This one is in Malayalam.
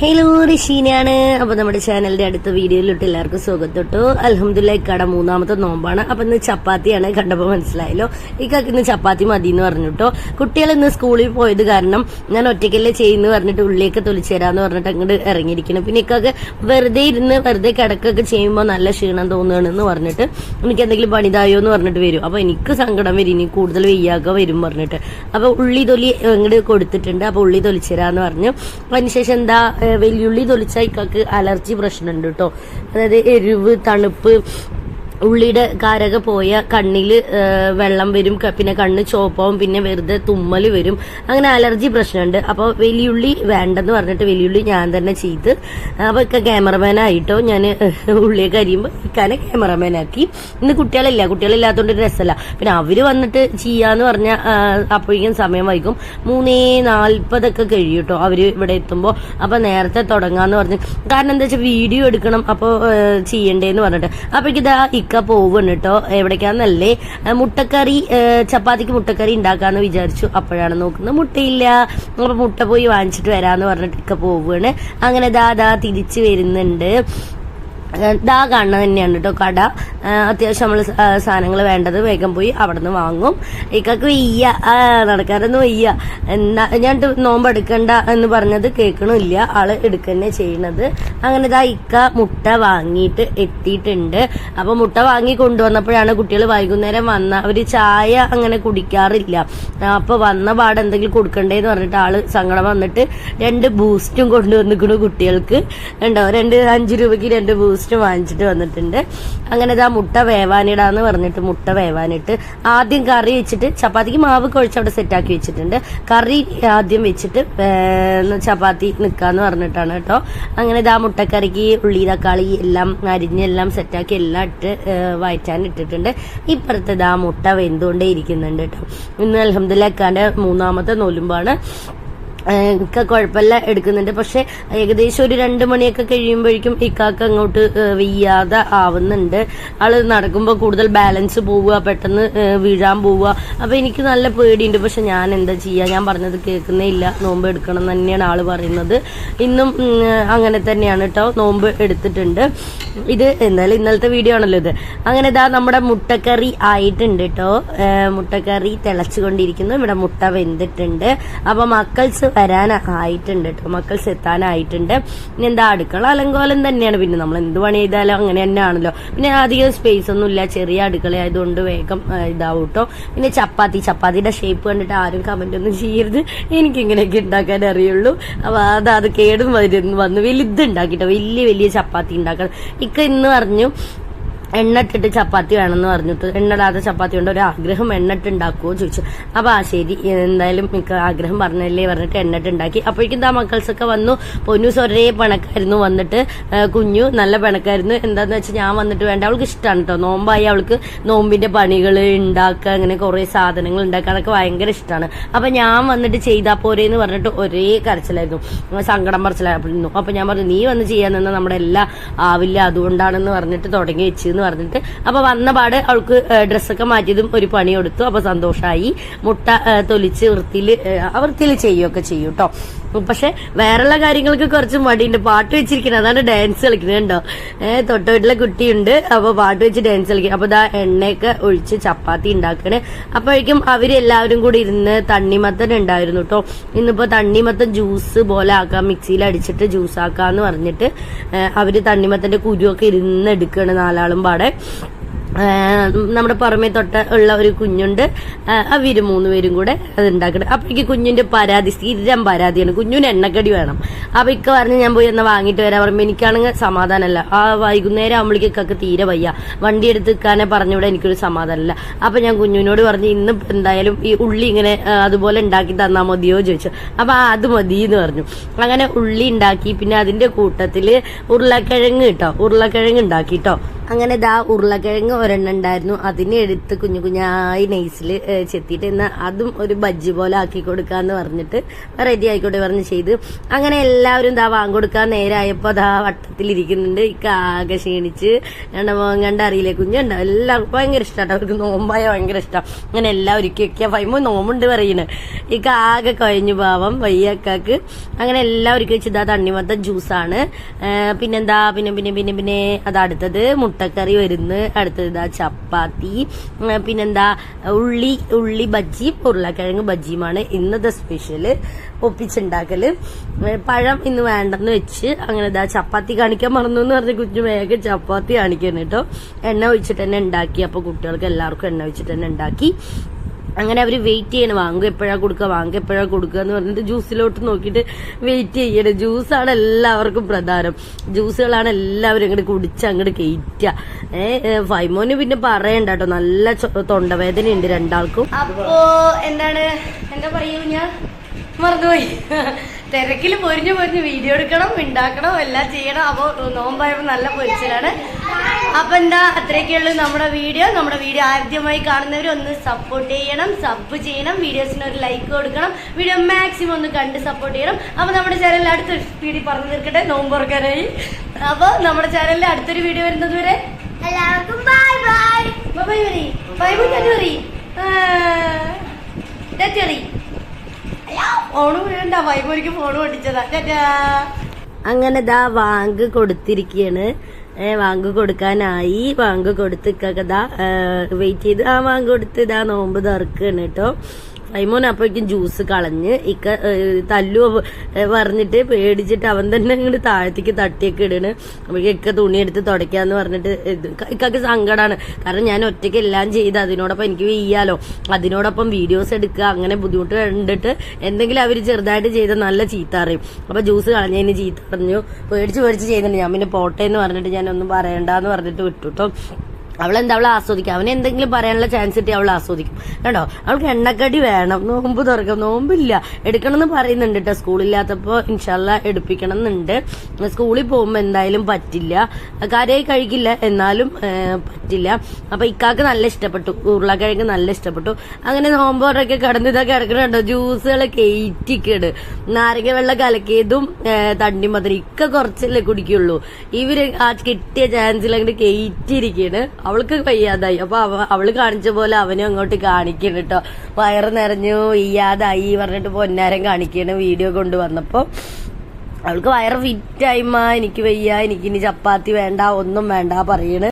ഹലോ ഋഷീനാണ്. അപ്പൊ നമ്മുടെ ചാനലിന്റെ അടുത്ത വീഡിയോയിലോട്ട് എല്ലാവർക്കും സ്വാഗതം തൊട്ടു. അൽഹംദുലില്ലാ ഇക്കട മൂന്നാമത്തെ നോമ്പാണ്. അപ്പൊ ഇന്ന് ചപ്പാത്തിയാണ്, കണ്ടപ്പോ മനസ്സിലായല്ലോ. ഇക്കാക്ക് ഇന്ന് ചപ്പാത്തി മതി എന്ന് പറഞ്ഞിട്ടോ. കുട്ടികൾ ഇന്ന് സ്കൂളിൽ പോയത് കാരണം ഞാൻ ഒറ്റയ്ക്കല്ലേ ചെയ്യുന്നു പറഞ്ഞിട്ട് ഉള്ളിയൊക്കെ തൊലിച്ചു തരാന്ന് പറഞ്ഞിട്ട് അങ്ങോട്ട് ഇറങ്ങിയിരിക്കണം. പിന്നെ ഇക്കാക്ക് വെറുതെ ഇരുന്ന് വെറുതെ കിടക്കൊക്കെ ചെയ്യുമ്പോൾ നല്ല ക്ഷീണം തോന്നുകയാണെന്ന് പറഞ്ഞിട്ട് എനിക്ക് എന്തെങ്കിലും പണിതായോ എന്ന് പറഞ്ഞിട്ട് വരും. അപ്പൊ എനിക്ക് സങ്കടം വരും, ഇനി കൂടുതൽ വെയ്യാക വരും പറഞ്ഞിട്ട്. അപ്പൊ ഉള്ളി തൊലി അങ്ങോട്ട് കൊടുത്തിട്ടുണ്ട്. അപ്പൊ ഉള്ളി തൊലിച്ചു തരാന്ന് പറഞ്ഞു. അതിനുശേഷം എന്താ വെല്ലുള്ളി തൊലിച്ചാൽ ഇക്കാക്ക് അലർജി പ്രശ്നമുണ്ട് കേട്ടോ. അതായത് എരിവ്, തണുപ്പ്, ഉള്ളിയുടെ കാരക പോയ കണ്ണില് വെള്ളം വരും, പിന്നെ കണ്ണ് ചോപ്പാവും, പിന്നെ വെറുതെ തുമ്മല് വരും. അങ്ങനെ അലർജി പ്രശ്നമുണ്ട്. അപ്പോൾ വലിയുള്ളി വേണ്ടെന്ന് പറഞ്ഞിട്ട് വലിയുള്ളി ഞാൻ തന്നെ ചെയ്ത് അപ്പോൾ ഇക്ക ക്യാമറമാനായിട്ടോ. ഞാൻ ഉള്ളിയൊക്കെ അരിയുമ്പോൾ ഇക്കാനെ ക്യാമറമാനാക്കി. ഇന്ന് കുട്ടികളില്ലാത്തതുകൊണ്ട് രസമല്ല. പിന്നെ അവര് വന്നിട്ട് ചെയ്യാന്ന് പറഞ്ഞാൽ അപ്പോഴേക്കും സമയം വൈകും. 3:40 കഴിയും കേട്ടോ അവര് ഇവിടെ എത്തുമ്പോൾ. അപ്പൊ നേരത്തെ തുടങ്ങാന്ന് പറഞ്ഞു. കാരണം എന്താ വെച്ചാൽ വീഡിയോ എടുക്കണം, അപ്പോൾ ചെയ്യണ്ടേന്ന് പറഞ്ഞിട്ട്. അപ്പോഴേക്കും ഇതാ ഇക്ക പോവുകയാണ് കേട്ടോ. എവിടേക്കാന്നല്ലേ, മുട്ടക്കറി, ചപ്പാത്തിക്ക് മുട്ടക്കറി ഉണ്ടാക്കാന്ന് വിചാരിച്ചു. അപ്പോഴാണ് നോക്കുന്നത് മുട്ടയില്ല. അപ്പൊ മുട്ട പോയി വാങ്ങിച്ചിട്ട് വരാന്ന് പറഞ്ഞിട്ട് ഇക്ക പോവുകയാണ്. അങ്ങനെ ദാ തിരിച്ചു വരുന്നുണ്ട്. കാണുന്നത് തന്നെയാണ് കേട്ടോ കട. അത്യാവശ്യം നമ്മൾ സാധനങ്ങൾ വേണ്ടത് വേഗം പോയി അവിടെ നിന്ന് വാങ്ങും. ഇക്കക്ക് വയ്യ, നടക്കാരൊന്നും വയ്യ. ഞാൻ നോമ്പ് എടുക്കണ്ട എന്ന് പറഞ്ഞത് കേൾക്കണില്ല, ആള് എടുക്കന്നെ ചെയ്യണത്. അങ്ങനെ ഇക്ക മുട്ട വാങ്ങിയിട്ട് എത്തിയിട്ടുണ്ട്. അപ്പൊ മുട്ട വാങ്ങി കൊണ്ടുവന്നപ്പോഴാണ് കുട്ടികൾ വൈകുന്നേരം വന്ന, അവര് ചായ അങ്ങനെ കുടിക്കാറില്ല. അപ്പൊ വന്ന പാട് എന്തെങ്കിലും കൊടുക്കണ്ടേന്ന് പറഞ്ഞിട്ട് ആള് സങ്കടം വന്നിട്ട് 2 ബൂസ്റ്റും കൊണ്ടുവന്നിക്കണു കുട്ടികൾക്ക്. ഉണ്ടോ, 5 രൂപയ്ക്ക് 2 ബൂസ്റ്റ് വാങ്ങിച്ചിട്ട് വന്നിട്ടുണ്ട്. അങ്ങനെ മുട്ട വേവാനിടാന്ന് പറഞ്ഞിട്ട് മുട്ട വേവാനിട്ട് ആദ്യം കറി വെച്ചിട്ട് ചപ്പാത്തിക്ക് മാവ് കുഴച്ച് അവിടെ സെറ്റാക്കി വെച്ചിട്ടുണ്ട്. കറി ആദ്യം വെച്ചിട്ട് ചപ്പാത്തി നിക്കാന്ന് പറഞ്ഞിട്ടാണ് കേട്ടോ. അങ്ങനെ മുട്ടക്കറിക്ക് ഉള്ളി തക്കാളി എല്ലാം അരിഞ്ഞെല്ലാം സെറ്റാക്കി എല്ലാം ഇട്ട് വയറ്റാൻ ഇട്ടിട്ടുണ്ട്. ഇപ്പുറത്തെ മുട്ട വെന്തുകൊണ്ടേ ഇരിക്കുന്നുണ്ട് കേട്ടോ. ഇന്ന് അൽഹംദുലില്ലാ ഇക്കാന്റെ 3ാമത്തെ നോലുമ്പാണ്. ഇക്ക കുഴപ്പമില്ല എടുക്കുന്നുണ്ട്. പക്ഷെ ഏകദേശം ഒരു 2 മണിയൊക്കെ കഴിയുമ്പോഴേക്കും ഇക്കാക്ക് അങ്ങോട്ട് വെയ്യാതെ ആവുന്നുണ്ട്. ആള് നടക്കുമ്പോൾ കൂടുതൽ ബാലൻസ് പോവുക, പെട്ടെന്ന് വീഴാൻ പോവുക. അപ്പൊ എനിക്ക് നല്ല പേടിയുണ്ട്. പക്ഷെ ഞാൻ എന്താ ചെയ്യാ, ഞാൻ പറഞ്ഞത് കേൾക്കുന്നേ ഇല്ല. നോമ്പ് എടുക്കണം തന്നെയാണ് ആള് പറയുന്നത്. ഇന്നും അങ്ങനെ തന്നെയാണ് കേട്ടോ, നോമ്പ് എടുത്തിട്ടുണ്ട്. ഇത് എന്തായാലും ഇന്നലത്തെ വീഡിയോ ആണല്ലോ ഇത്. അങ്ങനെ നമ്മുടെ മുട്ടക്കറി ആയിട്ടുണ്ട് കേട്ടോ. മുട്ടക്കറി തിളച്ചുകൊണ്ടിരിക്കുന്നു. ഇവിടെ മുട്ട വെന്തിട്ടുണ്ട്. അപ്പൊ മക്കൾസ് വരാനായിട്ടുണ്ട് കേട്ടോ, മക്കൾസ് എത്താനായിട്ടുണ്ട്. ഇനി എന്താ അടുക്കള അലങ്കോലം തന്നെയാണ്. പിന്നെ നമ്മൾ എന്ത് പണി ചെയ്താലും അങ്ങനെ തന്നെ ആണല്ലോ. പിന്നെ അധികം സ്പേസ് ഒന്നും ഇല്ല, ചെറിയ അടുക്കള ആയതുകൊണ്ട് വേഗം ഇതാവും കേട്ടോ. പിന്നെ ചപ്പാത്തിയുടെ ഷേപ്പ് കണ്ടിട്ട് ആരും കമന്റ് ഒന്നും ചെയ്യരുത്. എനിക്ക് ഇങ്ങനെയൊക്കെ ഉണ്ടാക്കാൻ അറിയുള്ളൂ. അപ്പൊ അത് കേടും വന്നു വലുത് ഉണ്ടാക്കിട്ടോ, വലിയ ചപ്പാത്തി ഉണ്ടാക്കണം. ഇക്ക ഇന്ന് പറഞ്ഞു എണ്ണ ഇട്ടിട്ട് ചപ്പാത്തി വേണമെന്ന് പറഞ്ഞിട്ട്, എണ്ണടാതെ ചപ്പാത്തി കൊണ്ട് ഒരു ആഗ്രഹം എണ്ണട്ട് ഉണ്ടാക്കുമോ ചോദിച്ചു. അപ്പൊ ശരി, എന്തായാലും മിക്ക ആഗ്രഹം പറഞ്ഞല്ലേ പറഞ്ഞിട്ട് എണ്ണട്ട് ഉണ്ടാക്കി. അപ്പോഴേക്കും മക്കൾസൊക്കെ വന്നു. പൊന്നൂസ് ഒരേ പിണക്കായിരുന്നു വന്നിട്ട്, കുഞ്ഞു നല്ല പിണക്കായിരുന്നു. എന്താന്ന് വെച്ചാൽ ഞാൻ വന്നിട്ട് വേണ്ട, അവൾക്ക് ഇഷ്ടമാണ് കേട്ടോ. നോമ്പായി അവൾക്ക് നോമ്പിന്റെ പണികൾ ഉണ്ടാക്കുക, അങ്ങനെ കുറെ സാധനങ്ങൾ ഉണ്ടാക്കാനൊക്കെ ഭയങ്കര ഇഷ്ടമാണ്. അപ്പൊ ഞാൻ വന്നിട്ട് ചെയ്താ പോരേന്ന് പറഞ്ഞിട്ട് ഒരേ കരച്ചിലായിരുന്നു, സങ്കടം പറച്ചിലായിരുന്നു. അപ്പൊ ഞാൻ പറഞ്ഞു നീ വന്ന് ചെയ്യാൻ നിന്നാൽ നമ്മുടെ എല്ലാം ആവില്ല, അതുകൊണ്ടാണെന്ന് പറഞ്ഞിട്ട് തുടങ്ങി വെച്ച് പറഞ്ഞിട്ട്. അപ്പൊ വന്ന പാട് അവൾക്ക് ഡ്രസ്സൊക്കെ മാറ്റിയതും ഒരു പണി കൊടുത്തു. അപ്പൊ സന്തോഷമായി. മുട്ട തൊലിച്ച് വൃത്തിയിൽ ചെയ്യുകയൊക്കെ ചെയ്യും കേട്ടോ. പക്ഷെ വേറെയുള്ള കാര്യങ്ങൾക്ക് കുറച്ച് മടിയുണ്ട്. പാട്ട് വെച്ചിരിക്കുന്നത്, അതാണ് ഡാൻസ് കളിക്കുന്നത് കേട്ടോ. തൊട്ട വീട്ടിലെ കുട്ടിയുണ്ട്. അപ്പൊ പാട്ട് വെച്ച് ഡാൻസ് കളിക്കും. അപ്പൊ എണ്ണയൊക്കെ ഒഴിച്ച് ചപ്പാത്തി ഉണ്ടാക്കണേ. അപ്പോഴേക്കും അവരെല്ലാവരും കൂടി ഇരുന്ന് തണ്ണിമത്തൻ ഉണ്ടായിരുന്നു കേട്ടോ. ഇന്നിപ്പോ തണ്ണിമത്തൻ ജ്യൂസ് പോലെ ആക്കാം, മിക്സിയിൽ അടിച്ചിട്ട് ജ്യൂസ് ആക്കാന്ന് പറഞ്ഞിട്ട് അവര് തണ്ണിമത്തന്റെ കുരുവൊക്കെ ഇരുന്ന് എടുക്കുകയാണ് 4ആളും പാടെ. നമ്മുടെ പുറമെ തൊട്ട ഉള്ള ഒരു കുഞ്ഞുണ്ട്, അവര് 3 പേരും കൂടെ അത് ഉണ്ടാക്കണം. അപ്പോഴേക്ക് കുഞ്ഞിന്റെ സ്ഥിരം പരാതിയാണ്, കുഞ്ഞിന് എണ്ണക്കടി വേണം. അപ്പൊ ഇക്ക പറഞ്ഞ് ഞാൻ പോയി എന്നാ വാങ്ങിട്ട് വരാൻ പറയുമ്പോ എനിക്കാണെങ്കിൽ സമാധാനമല്ല. വൈകുന്നേരം ആകുമ്പോഴേക്ക് ഇക്കക്ക് തീരെ വയ്യ, വണ്ടി എടുത്ത് ഇക്കാനെ പറഞ്ഞുവിടെ എനിക്കൊരു സമാധാനമല്ല. അപ്പൊ ഞാൻ കുഞ്ഞിനോട് പറഞ്ഞു ഇന്ന് എന്തായാലും ഈ ഉള്ളി ഇങ്ങനെ അതുപോലെ ഉണ്ടാക്കി തന്നാ മതിയോ ചോദിച്ചു. അപ്പൊ അത് മതി എന്ന് പറഞ്ഞു. അങ്ങനെ ഉള്ളി ഉണ്ടാക്കി. പിന്നെ അതിന്റെ കൂട്ടത്തില് ഉരുളക്കിഴങ്ങ് ഉണ്ടാക്കി കേട്ടോ. അങ്ങനെ ഉരുളക്കിഴങ്ങ് ഒരെണ്ണം ഉണ്ടായിരുന്നു, അതിനെ എടുത്ത് കുഞ്ഞായി നൈസിൽ ചെത്തിയിട്ട് എന്നാൽ അതും ഒരു ബജ്ജി പോലെ ആക്കി കൊടുക്കാന്ന് പറഞ്ഞിട്ട് റെഡി ആയിക്കോട്ടെ പറഞ്ഞ് ചെയ്ത്. അങ്ങനെ എല്ലാവരും വാങ്ങിക്കൊടുക്കാൻ നേരമായപ്പോ വട്ടത്തിൽ കടത്തിലിരിക്കുന്നുണ്ട്. ഇക്ക ആകെ ക്ഷീണിച്ച് കണ്ടറിയില്ലേ കുഞ്ഞുണ്ടോ എല്ലാവർക്കും ഭയങ്കര ഇഷ്ടമാണ്. അവർക്ക് നോമ്പായ ഭയങ്കര ഇഷ്ടം. അങ്ങനെ എല്ലാവർക്കൊക്കെ ഫൈമോ നോമ്പുണ്ട് പറയുന്നത്. ഇക്ക ആകെ കഴിഞ്ഞു പാവം വയ്യക്കാക്ക്. അങ്ങനെ എല്ലാവർക്കും വെച്ച് ഇതാ തണ്ണിമത്ത ജ്യൂസാണ്. പിന്നെന്താ പിന്നെ അത് അടുത്തത് മുട്ടക്കറി വരുന്നു. അടുത്തത് ഇതാ ചപ്പാത്തി. പിന്നെന്താ ഉള്ളി ബജ്ജിയും ഉരുളക്കിഴങ്ങ് ബജ്ജിയുമാണ് ഇന്നത്തെ സ്പെഷ്യല് ഒപ്പിച്ചുണ്ടാക്കല്. പഴം ഇന്ന് വേണ്ടെന്ന് വെച്ച് അങ്ങനെ ഇതാ ചപ്പാത്തി കാണിക്കാൻ മറന്നു എന്ന് പറഞ്ഞ കുഞ്ഞു വേഗം ചപ്പാത്തി കാണിക്കാൻ കേട്ടോ. എണ്ണ ഒഴിച്ചിട്ട് തന്നെ ഉണ്ടാക്കി. അപ്പൊ കുട്ടികൾക്ക് എല്ലാവർക്കും എണ്ണ ഒഴിച്ചിട്ട് തന്നെ ഉണ്ടാക്കി. അങ്ങനെ അവര് വെയിറ്റ് ചെയ്യണം, വാങ്ങുക എപ്പോഴാ കൊടുക്കുക എന്ന് പറഞ്ഞിട്ട് ജ്യൂസിലോട്ട് നോക്കിയിട്ട് വെയിറ്റ് ചെയ്യണം. ജ്യൂസാണ് എല്ലാവർക്കും പ്രധാനം. ജ്യൂസുകളാണ് എല്ലാവരും അങ്ങോട്ട് കുടിച്ച് അങ്ങോട്ട് കയറ്റുക. ഫൈമോന് പിന്നെ പറയണ്ട കേട്ടോ, നല്ല തൊണ്ടവേദനയുണ്ട് രണ്ടാൾക്കും. അപ്പോ എന്താണ് എന്താ പറയൂ, ഞാൻ മറന്നുപോയി. തിരക്കിൽ പൊരിഞ്ഞു വീഡിയോ എടുക്കണം, ഉണ്ടാക്കണം, എല്ലാം ചെയ്യണം. അപ്പൊ നോമ്പായപ്പോ നല്ല പൊരിച്ചിലാണ്. അപ്പൊ എന്താ അത്രയൊക്കെയുള്ളൂ നമ്മുടെ വീഡിയോ. ആദ്യമായി കാണുന്നവർ ഒന്ന് സപ്പോർട്ട് ചെയ്യണം, സബ് ചെയ്യണം, വീഡിയോസിന് ഒരു ലൈക്ക് കൊടുക്കണം, വീഡിയോ മാക്സിമം ഒന്ന് കണ്ട് സപ്പോർട്ട് ചെയ്യണം. അപ്പൊ നമ്മുടെ ചാനലിൽ അടുത്തൊരു സ്പീഡിൽ പറഞ്ഞു തീർക്കട്ടെ, നോമ്പ് തുറക്കാനായി. അപ്പൊ നമ്മുടെ ചാനലിൽ അടുത്തൊരു വീഡിയോ വരുന്നത് വരെ എല്ലാവർക്കും bye bye. Bye bye bye. Phone വീഴണ്ട, വൈബോരിക്ക് ഫോണ് പൊട്ടിച്ചതാ. അങ്ങനെ ദാ വാങ്ക് കൊടുത്തിരിക്കുകയാണ്. വാങ്ക് കൊടുക്കാനായി. വാങ്ക് കൊടുത്തിക്കതാ വെയിറ്റ് ചെയ്ത് വാങ്ക് കൊടുത്ത് ഇതാ നോമ്പ് തുറക്കാണ് കേട്ടോ. ഫൈമോൻ അപ്പോഴേക്കും ജ്യൂസ് കളഞ്ഞ് ഇക്ക തല്ലു പറഞ്ഞിട്ട് പേടിച്ചിട്ട് അവൻ തന്നെ ഇങ്ങോട്ട് താഴത്തേക്ക് തട്ടിയൊക്കെ ഇടണ്. അപ്പോഴേക്കും ഇക്ക തുണിയെടുത്ത് തുടയ്ക്കാന്ന് പറഞ്ഞിട്ട് ഇക്കൊക്കെ സങ്കടമാണ്. കാരണം ഞാൻ ഒറ്റയ്ക്ക് എല്ലാം ചെയ്ത് അതിനോടൊപ്പം എനിക്ക് വയ്യാലോ, അതിനോടൊപ്പം വീഡിയോസ് എടുക്കുക, അങ്ങനെ ബുദ്ധിമുട്ട് കണ്ടിട്ട് എന്തെങ്കിലും അവർ ചെറുതായിട്ട് ചെയ്ത നല്ല ചീത്ത അറിയും. അപ്പൊ ജ്യൂസ് കളഞ്ഞതിന് ചീത്ത പറഞ്ഞു, പേടിച്ച് ചെയ്യുന്നുണ്ട്. ഞാൻ പിന്നെ പോട്ടെ എന്ന് പറഞ്ഞിട്ട് ഞാൻ ഒന്നും പറയണ്ടെന്ന് പറഞ്ഞിട്ട് വിട്ടുട്ടോ. അവളെന്താ അവൾ ആസ്വദിക്കും. അവന് എന്തെങ്കിലും പറയാനുള്ള ചാൻസ് കിട്ടി അവൾ ആസ്വദിക്കും കേട്ടോ. അവൾക്ക് എണ്ണക്കടി വേണം, നോമ്പ് തുറക്കാം. നോമ്പില്ല എടുക്കണം എന്ന് പറയുന്നുണ്ട് കേട്ടോ. സ്കൂളില്ലാത്തപ്പോ ഇൻഷാല്ല എടുപ്പിക്കണം എന്നുണ്ട്. സ്കൂളിൽ പോകുമ്പോ എന്തായാലും പറ്റില്ല, കാര്യമായി കഴിക്കില്ല, എന്നാലും പറ്റില്ല. അപ്പൊ ഇക്കാക്ക് നല്ല ഇഷ്ടപ്പെട്ടു, ഉരുളക്കിഴങ്ങ് നല്ല ഇഷ്ടപ്പെട്ടു. അങ്ങനെ നോമ്പോറൊക്കെ കിടന്നിതൊക്കെ കിടക്കണുണ്ടോ, ജ്യൂസുകൾ കയറ്റിക്കേട്, നാരങ്ങ വെള്ളം കലക്കിയതും തണ്ണിമധുരം. ഇക്ക കുറച്ചല്ലേ കുടിക്കുള്ളൂ. ഇവര് ആ കിട്ടിയ ചാൻസിൽ അങ്ങോട്ട് കയറ്റിയിരിക്കാണ്. അവൾക്ക് വയ്യാതായി. അപ്പൊ അവള് കാണിച്ച പോലെ അവനും അങ്ങോട്ട് കാണിക്കണം കേട്ടോ. വയറ് നിറഞ്ഞു വയ്യാതായി പറഞ്ഞിട്ട് പൊന്നാരം കാണിക്കണം വീഡിയോ കൊണ്ടുവന്നപ്പോ. അവൾക്ക് വയറ് ഫിറ്റായിമ്മ, എനിക്ക് വയ്യ, എനിക്കിനി ചപ്പാത്തി വേണ്ട, ഒന്നും വേണ്ട പറയണ്.